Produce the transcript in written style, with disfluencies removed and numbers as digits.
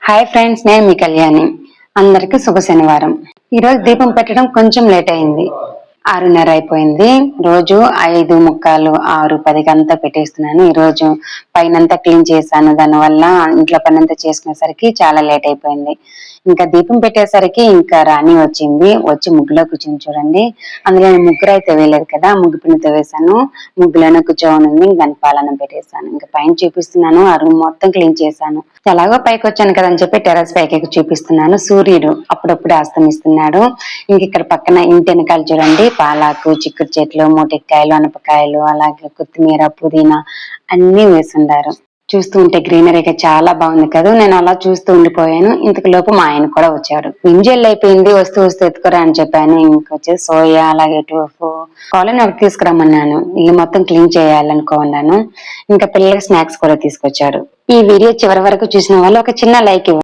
Hi friends, నేను మీ కళ్యాణి. అందరికి శుభ శనివారం. ఈరోజు దీపం పెట్టడం కొంచెం లేట్ అయింది. 6:30 అయిపోయింది. రోజు 5:45, 6:10 అంతా పెట్టేస్తున్నాను. ఈరోజు పైనంతా క్లీన్ చేశాను. దానివల్ల ఇంట్లో పని అంతా చేసుకునేసరికి చాలా లేట్ అయిపోయింది. ఇంకా దీపం పెట్టేసరికి ఇంకా రాణి వచ్చి ముగ్గులో కూర్చొని చూడండి. అందులో ముగ్గురు అయితే వేయలేదు కదా, ముగ్గు పిండితో వేశాను. ముగ్గులోనే కూర్చోనుంది. దాని పాలన పెట్టేశాను. ఇంకా పైన చూపిస్తున్నాను. ఆ రూమ్ మొత్తం క్లీన్ చేశాను. ఎలాగో పైకి వచ్చాను కదా అని చెప్పి టెర్రస్ పైకి చూపిస్తున్నాను. సూర్యుడు అప్పుడప్పుడు అస్తమిస్తున్నాడు. ఇంక ఇక్కడ పక్కన ఇంటి వెనకాల చూడండి, పాలాకు, చిక్కుడు చెట్లు, మూటికాయలు, అనపకాయలు, అలాగే కొత్తిమీర, పుదీనా అన్ని వేసుండారు. చూస్తూ ఉంటే గ్రీనరీగా చాలా బాగుంది కదా. నేను అలా చూస్తూ ఉండిపోయాను. ఇంతకు లోపు మా ఆయన కూడా వచ్చాడు. ఇంజెల్ అయిపోయింది, వస్తూ ఎత్తుకురా అని చెప్పాను. ఇంకొచ్చేసి సోయా, అలాగే టోఫు కావాలని ఒకటి తీసుకురమ్మన్నాను. ఇల్లు మొత్తం క్లీన్ చేయాలనుకున్నాను. ఇంకా పిల్లలకి స్నాక్స్ కూడా తీసుకొచ్చాడు. ఈ వీడియో చివరి వరకు చూసిన వాళ్ళు ఒక చిన్న లైక్ ఇవ్వండి.